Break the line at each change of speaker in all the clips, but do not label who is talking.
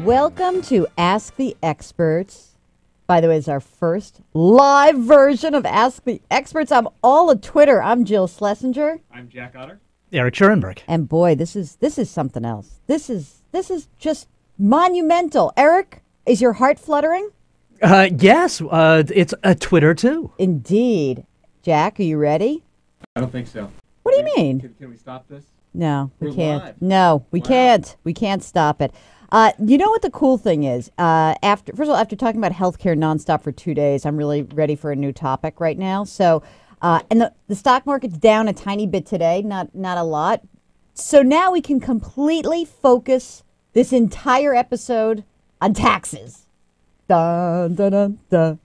Welcome to Ask the Experts. By the way, it's our first live version of Ask the Experts. I'm all of Twitter. I'm Jill Schlesinger.
I'm Jack Otter.
Eric Schurenberg.
And boy, this is something else. This is just monumental. Eric, is your heart fluttering?
Yes, it's a Twitter too.
Indeed. Jack, are you ready?
I don't think so.
What do you mean?
Can we stop this?
No, we
We're
can't.
live.
No, we
Wow.
can't. We can't stop it. You know what the cool thing is? First of all, after talking about healthcare nonstop for 2 days, I'm really ready for a new topic right now. So, and the stock market's down a tiny bit today, not a lot. So now we can completely focus this entire episode on taxes. Dun, dun, dun, dun.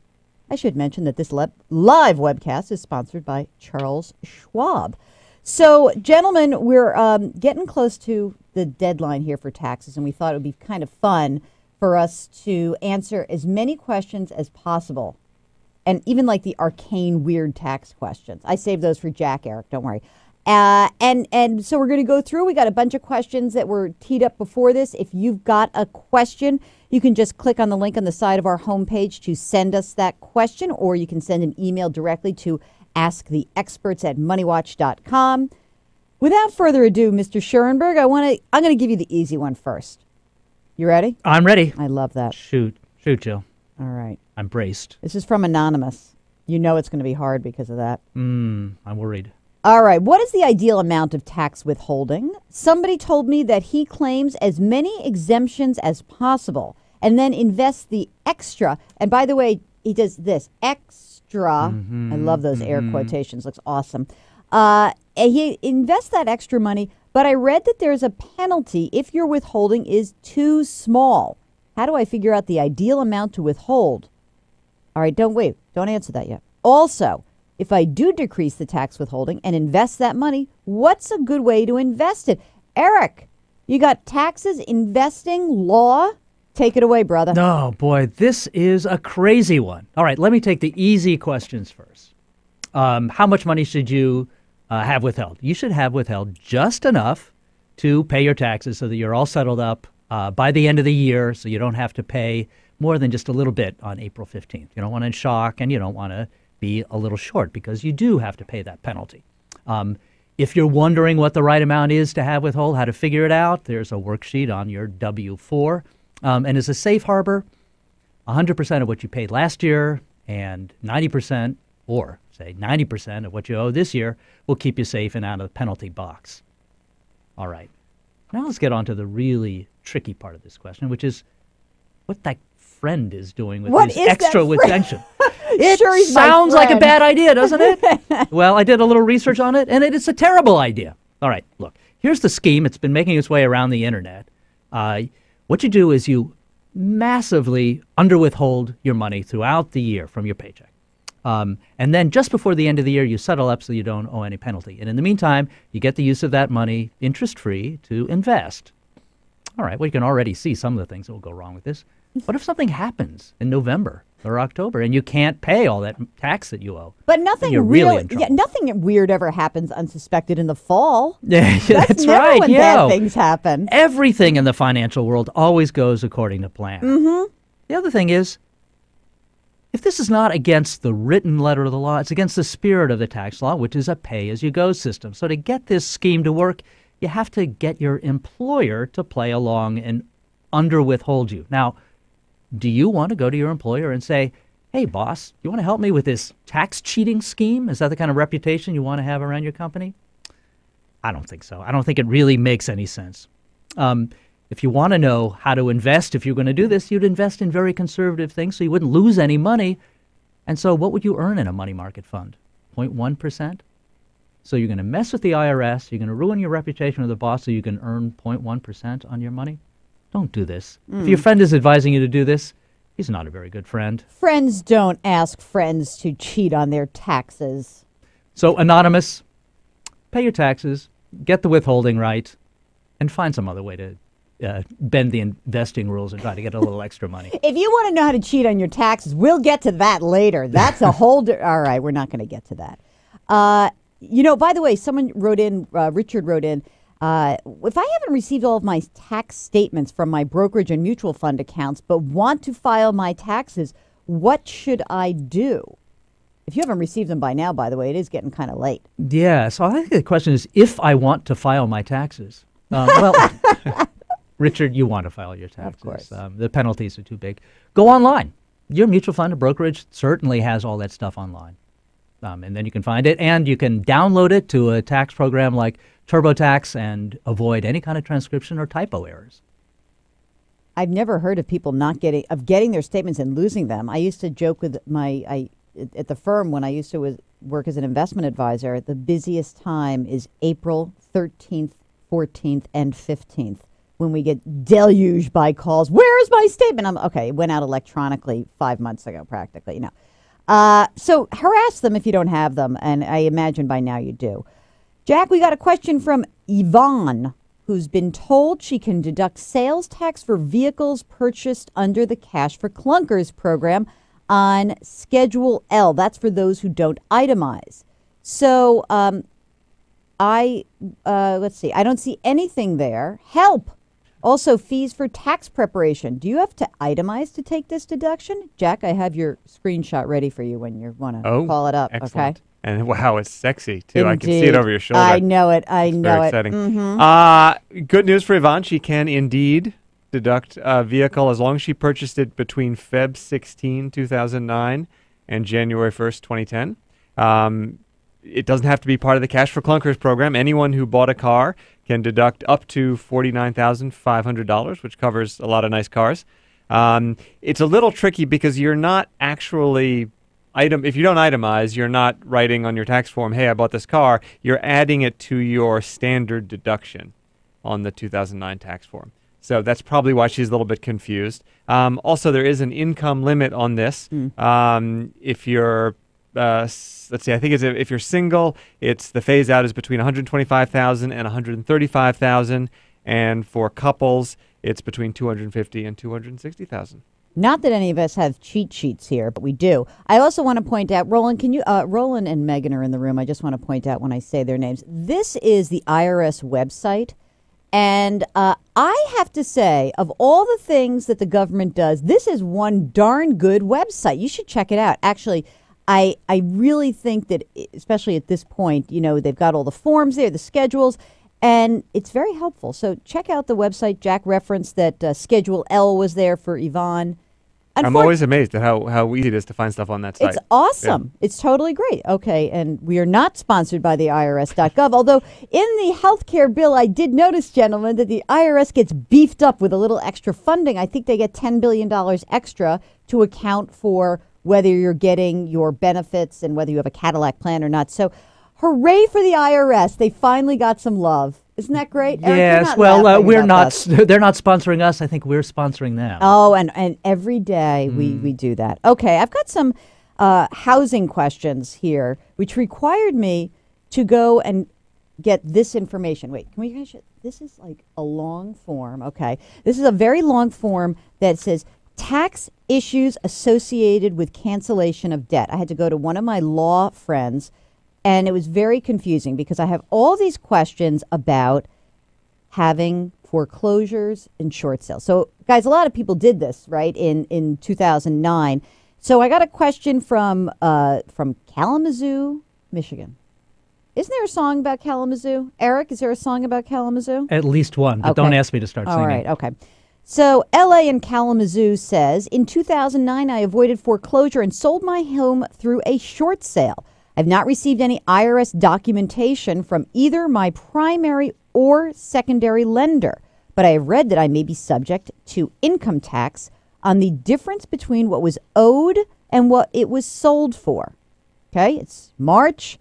I should mention that this live webcast is sponsored by Charles Schwab. So, gentlemen, we're getting close to the deadline here for taxes, and we thought it would be kind of fun for us to answer as many questions as possible, and even like the arcane, weird tax questions. I saved those for Jack, Eric, don't worry. And so we're going to go through. We got a bunch of questions that were teed up before this. If you've got a question, you can just click on the link on the side of our homepage to send us that question, or you can send an email directly to asktheexperts@moneywatch.com. Without further ado, Mr. Schurenberg, I'm going to give you the easy one first. You ready?
I'm ready.
I love that.
Shoot, Jill.
All right.
I'm braced.
This is from Anonymous. You know it's going to be hard because of that.
I'm worried.
All right. What is the ideal amount of tax withholding? Somebody told me that he claims as many exemptions as possible and then invests the extra. And by the way, he does this extra. I love those air quotations. Looks awesome. He invests that extra money, but I read that there's a penalty if your withholding is too small. How do I figure out the ideal amount to withhold? All right, don't answer that yet. Also, if I do decrease the tax withholding and invest that money, what's a good way to invest it? Eric, you got taxes, investing, law? Take it away, brother.
Oh, boy, this is a crazy one. All right, let me take the easy questions first. How much money should you have withheld? You should have withheld just enough to pay your taxes so that you're all settled up by the end of the year, so you don't have to pay more than just a little bit on April 15th. You don't want to shock, and you don't want to be a little short because you do have to pay that penalty. If you're wondering what the right amount is to have withhold, how to figure it out, there's a worksheet on your W-4. And as a safe harbor, 100% of what you paid last year and 90% or say 90% of what you owe this year will keep you safe and out of the penalty box. All right. Now let's get on to the really tricky part of this question, which is what that friend is doing with his extra exemption. It
Sure, he's my
sounds like a
friend.
bad idea, doesn't it? Well, I did a little research on it, and it's a terrible idea. All right, look, here's the scheme. It's been making its way around the internet. What you do is you massively underwithhold your money throughout the year from your paycheck. And then just before the end of the year, you settle up so you don't owe any penalty. And in the meantime, you get the use of that money interest-free to invest. All right, well, you can already see some of the things that will go wrong with this. What if something happens in November or October and you can't pay all that tax that you owe?
But nothing
You're really in trouble.
nothing weird ever happens unsuspected in the fall.
Yeah,
That's never
right.
when bad things happen.
Everything in the financial world always goes according to plan. Mm-hmm. The other thing is, if this is not against the written letter of the law, it's against the spirit of the tax law, which is a pay-as-you-go system. So to get this scheme to work, you have to get your employer to play along and underwithhold you. Now, do you want to go to your employer and say, hey, boss, you want to help me with this tax cheating scheme? Is that the kind of reputation you want to have around your company? I don't think so. I don't think it really makes any sense. If you want to know how to invest, if you're going to do this, you'd invest in very conservative things so you wouldn't lose any money. And so what would you earn in a money market fund? 0.1%? So you're going to mess with the IRS, you're going to ruin your reputation with the boss so you can earn 0.1% on your money? Don't do this. If your friend is advising you to do this, he's not a very good friend.
Friends don't ask friends to cheat on their taxes.
So, Anonymous, pay your taxes, get the withholding right, and find some other way to bend the investing rules and try to get a little extra money.
If you want to know how to cheat on your taxes, we'll get to that later. That's a whole... All right, we're not going to get to that. By the way, someone wrote in, Richard wrote in, If I haven't received all of my tax statements from my brokerage and mutual fund accounts, but want to file my taxes, what should I do? If you haven't received them by now, by the way, it is getting kind of late.
Yeah, so I think the question is if I want to file my taxes. Well, Richard, you want to file your taxes.
Of course.
The penalties are too big. Go online. Your mutual fund or brokerage certainly has all that stuff online. And then you can find it, and you can download it to a tax program like TurboTax and avoid any kind of transcription or typo errors.
I've never heard of people getting their statements and losing them. I used to joke with at the firm when I used to work as an investment advisor, the busiest time is April 13th, 14th, and 15th when we get deluged by calls. Where's my statement? It went out electronically 5 months ago, practically. So harass them if you don't have them, and I imagine by now you do. Jack, we got a question from Yvonne, who's been told she can deduct sales tax for vehicles purchased under the Cash for Clunkers program on Schedule L. That's for those who don't itemize. So let's see. I don't see anything there. Help. Also, fees for tax preparation. Do you have to itemize to take this deduction? Jack, I have your screenshot ready for you when you want to call it up.
Excellent.
Okay.
And wow, it's sexy, too.
Indeed.
I can see it over your shoulder.
I know it.
Very exciting. Good news for Yvonne. She can indeed deduct a vehicle as long as she purchased it between Feb 16, 2009 and January 1st, 2010. It doesn't have to be part of the Cash for Clunkers program. Anyone who bought a car can deduct up to $49,500, which covers a lot of nice cars. It's a little tricky because you're not actually if you don't itemize, you're not writing on your tax form, hey, I bought this car. You're adding it to your standard deduction on the 2009 tax form. So that's probably why she's a little bit confused. Also, there is an income limit on this. If you're let's see, I think if you're single, the phase out is between $125,000 and $135,000, and for couples, it's between $250,000 and $260,000.
Not that any of us have cheat sheets here, but we do. I also want to point out, Roland, Roland and Megan are in the room. I just want to point out when I say their names. This is the IRS website. And I have to say, of all the things that the government does, this is one darn good website. You should check it out. Actually, I really think that, especially at this point, they've got all the forms there, the schedules, and it's very helpful. So check out the website. Jack referenced that Schedule L was there for Yvonne.
I'm always amazed at how easy it is to find stuff on that site.
It's awesome. Yeah. It's totally great. Okay, and we are not sponsored by the IRS.gov, although in the healthcare bill, I did notice, gentlemen, that the IRS gets beefed up with a little extra funding. I think they get $10 billion extra to account for whether you're getting your benefits and whether you have a Cadillac plan or not. So hooray for the IRS. They finally got some love. Isn't that great?
Yes,
Eric,
well, we're not. They're not sponsoring us. I think we're sponsoring them.
Oh, and every day we do that. Okay, I've got some housing questions here, which required me to go and get this information. Wait, can we finish it? This is like a long form. Okay, this is a very long form that says tax issues associated with cancellation of debt. I had to go to one of my law friends. And it was very confusing because I have all these questions about having foreclosures and short sales. So, guys, a lot of people did this, right, in 2009. So I got a question from Kalamazoo, Michigan. Isn't there a song about Kalamazoo? Eric, is there a song about Kalamazoo?
At least one, but don't ask me to start singing.
All right, okay. So L.A. and Kalamazoo says, in 2009, I avoided foreclosure and sold my home through a short sale. I've not received any IRS documentation from either my primary or secondary lender, but I have read that I may be subject to income tax on the difference between what was owed and what it was sold for. Okay, it's March,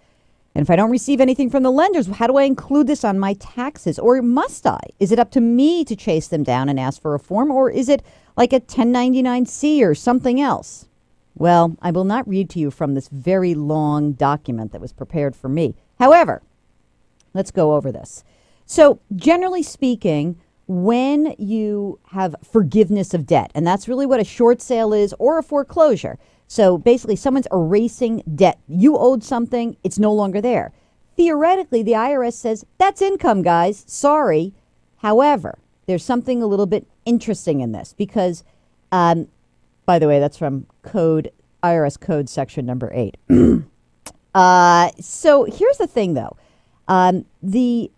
and if I don't receive anything from the lenders, how do I include this on my taxes? Or must I? Is it up to me to chase them down and ask for a form, or is it like a 1099-C or something else? Well, I will not read to you from this very long document that was prepared for me. However, let's go over this. So generally speaking, when you have forgiveness of debt, and that's really what a short sale is or a foreclosure. So basically someone's erasing debt. You owed something, it's no longer there. theoretically, the IRS says, that's income, guys. Sorry. However, there's something a little bit interesting in this because, by the way, that's from IRS Code section number 8. So here's the thing, though. And there's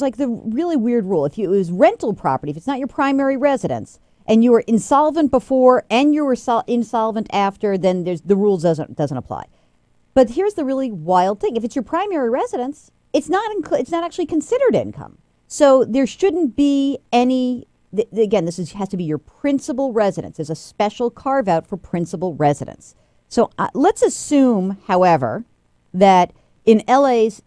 like the really weird rule. If it was rental property, if it's not your primary residence, and you were insolvent before and you were insolvent after, then the rules doesn't apply. But here's the really wild thing: if it's your primary residence, it's not actually considered income. So there shouldn't be any. Again, has to be your principal residence. There's a special carve out for principal residence. So let's assume, however, that in LA's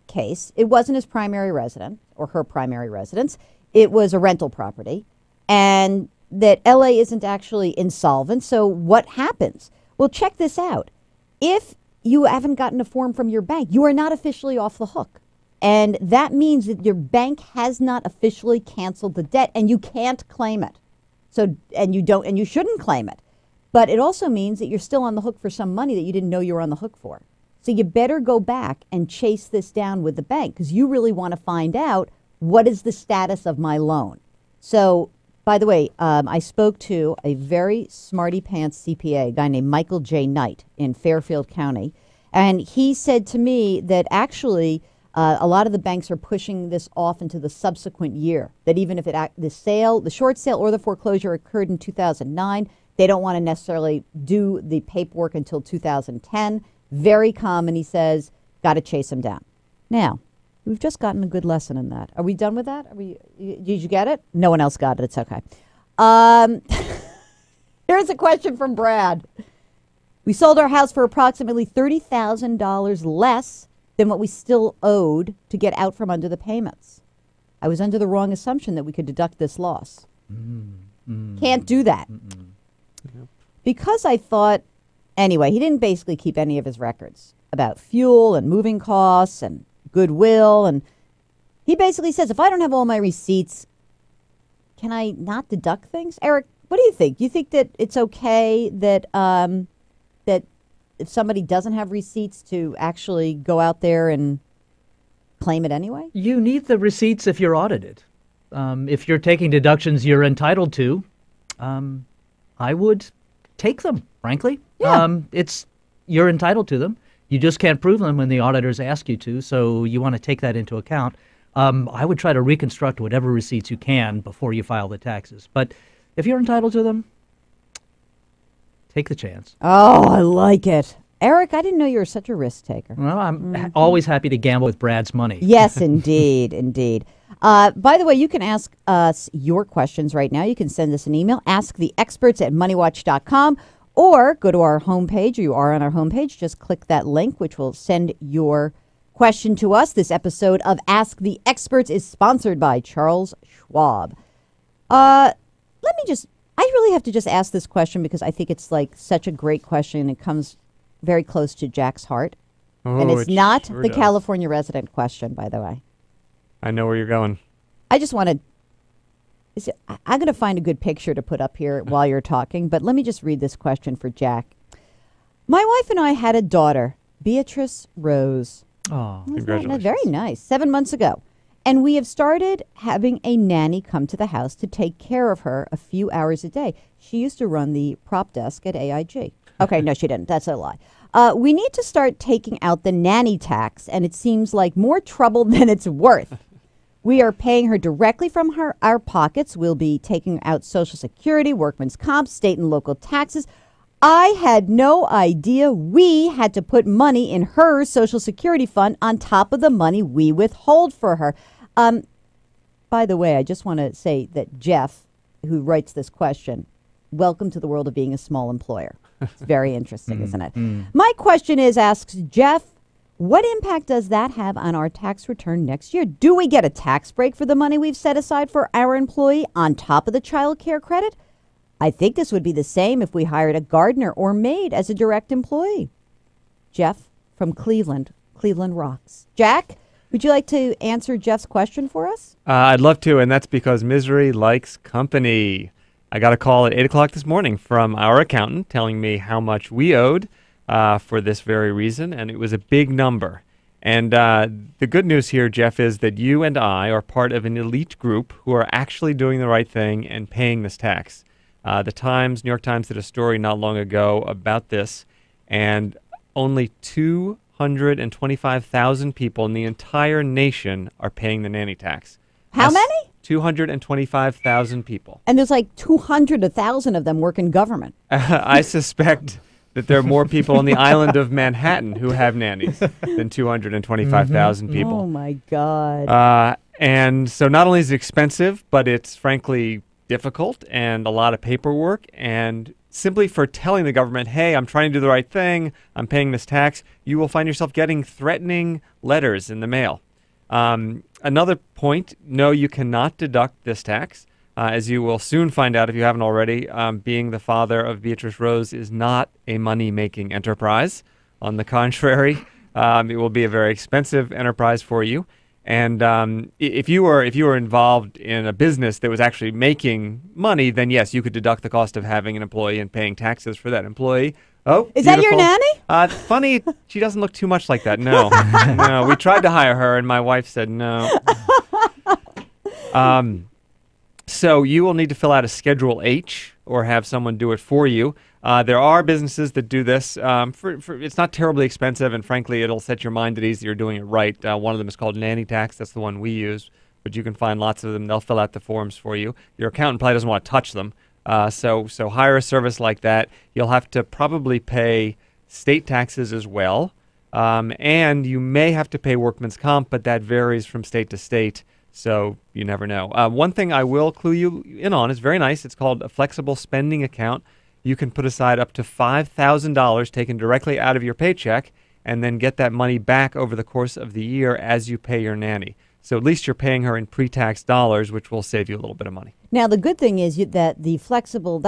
case, it wasn't his primary residence or her primary residence. It was a rental property, and that LA isn't actually insolvent. So what happens? Well, check this out. If you haven't gotten a form from your bank, you are not officially off the hook. And that means that your bank has not officially canceled the debt and you can't claim it. So, and you shouldn't claim it. But it also means that you're still on the hook for some money that you didn't know you were on the hook for. So you better go back and chase this down with the bank because you really want to find out what is the status of my loan. So, by the way, I spoke to a very smarty pants CPA, a guy named Michael J. Knight in Fairfield County. And he said to me that actually a lot of the banks are pushing this off into the subsequent year, that even if the short sale or the foreclosure occurred in 2009, they don't want to necessarily do the paperwork until 2010. Very common, he says, got to chase them down. Now, we've just gotten a good lesson in that. Are we done with that? Did you get it? No one else got it. It's okay. Here's a question from Brad. We sold our house for approximately $30,000 less than what we still owed to get out from under the payments. I was under the wrong assumption that we could deduct this loss. Can't do that. Because I thought, anyway, he didn't basically keep any of his records about fuel and moving costs and goodwill. And he basically says, if I don't have all my receipts, can I not deduct things? Eric, what do you think? Do you think that it's okay that that if somebody doesn't have receipts to actually go out there and claim it anyway?
You need the receipts if you're audited. If you're taking deductions you're entitled to, I would take them, frankly.
Yeah.
You're entitled to them. You just can't prove them when the auditors ask you to, so you want to take that into account. I would try to reconstruct whatever receipts you can before you file the taxes. But if you're entitled to them, take the chance.
Oh, I like it. Eric, I didn't know you were such a risk taker.
Well, I'm always happy to gamble with Brad's money.
Yes, indeed, indeed. By the way, you can ask us your questions right now. You can send us an email, asktheexperts@moneywatch.com, or go to our homepage. You are on our homepage. Just click that link, which will send your question to us. This episode of Ask the Experts is sponsored by Charles Schwab. I really have to just ask this question because I think it's like such a great question, and it comes very close to Jack's heart. And it's not the California resident question, by the way.
I know where you're going.
I just want to... I'm going to find a good picture to put up here while you're talking, but let me just read this question for Jack. My wife and I had a daughter, Beatrice Rose.
Oh,
congratulations.
Very nice. 7 months ago. And we have started having a nanny come to the house to take care of her a few hours a day. She used to run the prop desk at AIG. Okay, no, she didn't. That's a lie. We need to start taking out the nanny tax, and it seems like more trouble than it's worth. We are paying her directly from our pockets. We'll be taking out Social Security, workman's comp, state and local taxes. I had no idea we had to put money in her Social Security fund on top of the money we withhold for her. By the way, I just want to say that Jeff, who writes this question, welcome to the world of being a small employer. It's very interesting, isn't it? My question is, asks Jeff, what impact does that have on our tax return next year? Do we get a tax break for the money we've set aside for our employee on top of the child care credit? I think this would be the same if we hired a gardener or maid as a direct employee. Jeff from Cleveland. Cleveland rocks. Jack, would you like to answer Jeff's question for us?
I'd love to, and that's because misery likes company. I got a call at 8 o'clock this morning from our accountant telling me how much we owed for this very reason, and it was a big number. And the good news here, Jeff, is that you and I are part of an elite group who are actually doing the right thing and paying this tax. The New York Times did a story not long ago about this, and only 225,000 people in the entire nation are paying the nanny tax.
How many?
225,000 people.
And there's like 200,000 of them work in government.
I suspect that there are more people on the island of Manhattan who have nannies than 225,000 people.
Oh, my God.
And so not only is it expensive, but it's frankly difficult and a lot of paperwork. And simply for telling the government, hey, I'm trying to do the right thing, I'm paying this tax, you will find yourself getting threatening letters in the mail. Another point, no, you cannot deduct this tax. As you will soon find out if you haven't already, being the father of Beatrice Rose is not a money-making enterprise. On the contrary, it will be a very expensive enterprise for you. And if you were involved in a business that was actually making money, then yes, you could deduct the cost of having an employee and paying taxes for that employee. Oh,
is that your nanny?
Funny, she doesn't look too much like that. No, no. We tried to hire her, and my wife said no. So you will need to fill out a Schedule H or have someone do it for you. There are businesses that do this. It's not terribly expensive, and frankly, it'll set your mind at ease that you're doing it right. One of them is called Nanny Tax. That's the one we use, but you can find lots of them. They'll fill out the forms for you. Your accountant probably doesn't want to touch them. So hire a service like that. You'll have to probably pay state taxes as well, and you may have to pay workman's comp, but that varies from state to state. So you never know. One thing I will clue you in on is very nice. It's called a flexible spending account. You can put aside up to $5,000 taken directly out of your paycheck and then get that money back over the course of the year as you pay your nanny. So at least you're paying her in pre-tax dollars, which will save you a little bit of money.
Now, the good thing is that the flexible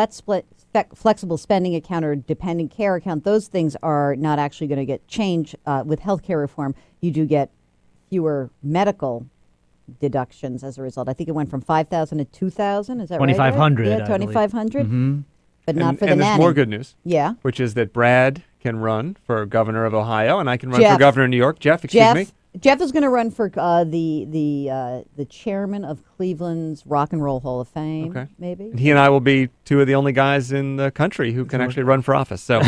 spending account or dependent care account, those things are not actually going to get changed with healthcare reform. You do get fewer medical deductions as a result. I think it went from 5,000 to 2,000. Is that right?
2,500.
Yeah, 2,500.
Mm-hmm.
But not for the
and
nanny.
there's more good news.
Yeah.
Which is that Brad can run for governor of Ohio, and I can run for governor of New York. Jeff, excuse me.
Jeff is going to run for the chairman of Cleveland's Rock and Roll Hall of Fame, maybe.
And he and I will be two of the only guys in the country who can actually run for office. So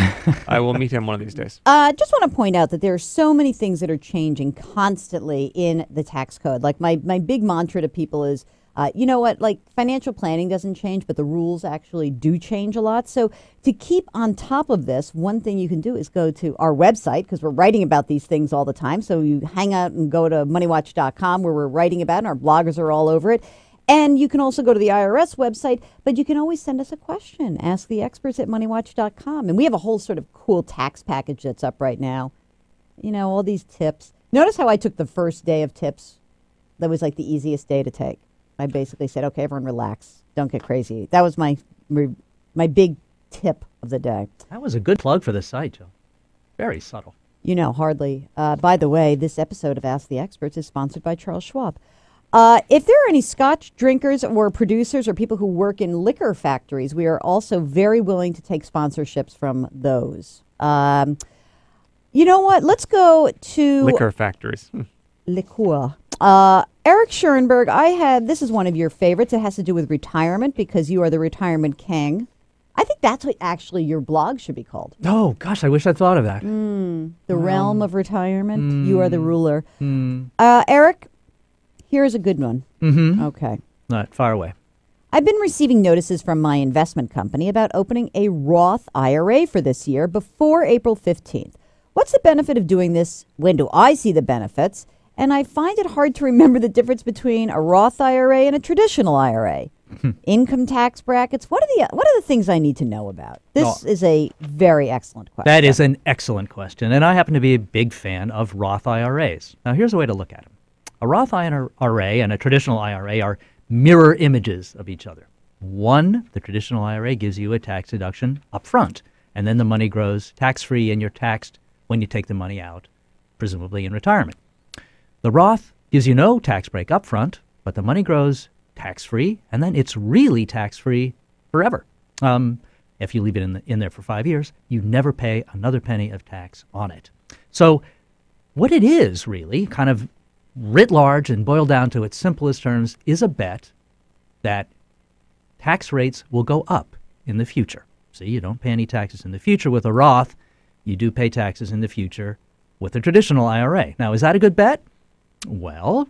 I will meet him one of these days.
Just want to point out that there are so many things that are changing constantly in the tax code. Like my big mantra to people is, you know what, like financial planning doesn't change, but the rules actually do change a lot. So to keep on top of this, one thing you can do is go to our website, because we're writing about these things all the time. So you hang out and go to MoneyWatch.com, where we're writing about it, and our bloggers are all over it. And you can also go to the IRS website, but you can always send us a question. Ask the experts at MoneyWatch.com. And we have a whole sort of cool tax package that's up right now. You know, all these tips. Notice how I took the first day of tips. That was like the easiest day to take. I basically said, okay, everyone relax. Don't get crazy. That was my big tip of the day.
That was a good plug for the site, Joe. Very subtle.
You know, hardly. By the way, this episode of Ask the Experts is sponsored by Charles Schwab. If there are any Scotch drinkers or producers or people who work in liquor factories, we are also very willing to take sponsorships from those. You know what? Let's go to...
Liquor factories.
Liqueur. Eric Schoenberg, this is one of your favorites. It has to do with retirement because you are the retirement king. I think that's what actually your blog should be called.
Oh, gosh, I wish I'd thought of that.
The realm of retirement. You are the ruler. Eric, here's a good one. Okay.
All right, far away.
I've been receiving notices from my investment company about opening a Roth IRA for this year before April 15th. What's the benefit of doing this? When do I see the benefits? And I find it hard to remember the difference between a Roth IRA and a traditional IRA. Income tax brackets. What are the things I need to know about? This is a very excellent question.
That is an excellent question, and I happen to be a big fan of Roth IRAs. Now, here's a way to look at them. A Roth IRA and a traditional IRA are mirror images of each other. One, the traditional IRA gives you a tax deduction up front, and then the money grows tax-free, and you're taxed when you take the money out, presumably in retirement. The Roth gives you no tax break up front, but the money grows tax-free, and then it's really tax-free forever. If you leave it in there for 5 years, you never pay another penny of tax on it. So what it is really, kind of writ large and boiled down to its simplest terms, is a bet that tax rates will go up in the future. See, you don't pay any taxes in the future with a Roth. You do pay taxes in the future with a traditional IRA. Now, is that a good bet? Well,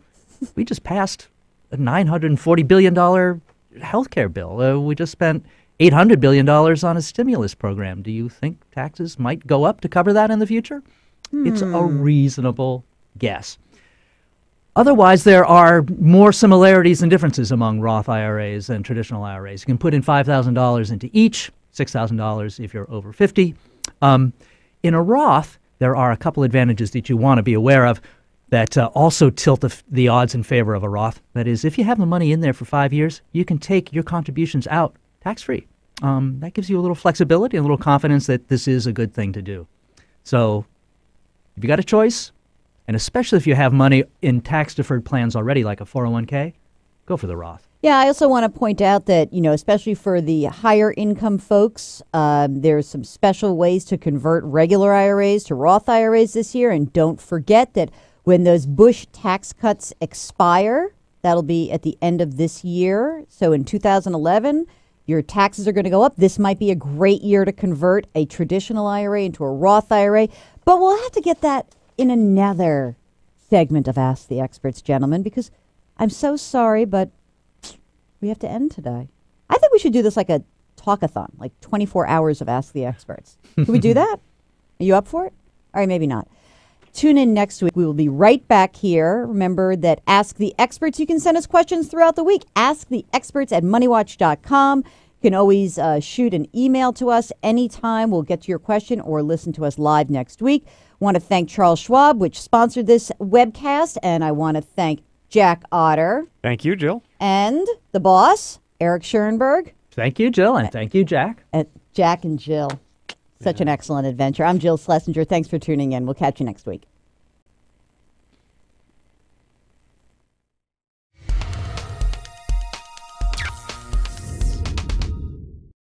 we just passed a $940 billion healthcare bill. We just spent $800 billion on a stimulus program. Do you think taxes might go up to cover that in the future? It's a reasonable guess. Otherwise, there are more similarities and differences among Roth IRAs and traditional IRAs. You can put in $5,000 into each, $6,000 if you're over 50. In a Roth, there are a couple advantages that you want to be aware of that also tilt the odds in favor of a Roth. That is, if you have the money in there for 5 years, you can take your contributions out tax-free. That gives you a little flexibility and a little confidence that this is a good thing to do. So if you got a choice, and especially if you have money in tax-deferred plans already, like a 401k, go for the Roth.
Yeah, I also want to point out that, especially for the higher income folks, there's some special ways to convert regular IRAs to Roth IRAs this year. And don't forget that when those Bush tax cuts expire, that'll be at the end of this year. So in 2011, your taxes are going to go up. This might be a great year to convert a traditional IRA into a Roth IRA. But we'll have to get that in another segment of Ask the Experts, gentlemen, because I'm so sorry, but we have to end today. I think we should do this like a talkathon, like 24 hours of Ask the Experts. Can we do that? Are you up for it? All right, maybe not. Tune in next week. We will be right back here. Remember that Ask the Experts, you can send us questions throughout the week. AskTheExperts@MoneyWatch.com. You can always shoot an email to us anytime. We'll get to your question or listen to us live next week. Want to thank Charles Schwab, which sponsored this webcast, and I want to thank Jack Otter.
Thank you, Jill.
And the boss, Eric Schoenberg.
Thank you, Jill, and thank you, Jack.
Jack and Jill. Such an excellent adventure. I'm Jill Schlesinger. Thanks for tuning in. We'll catch you next week.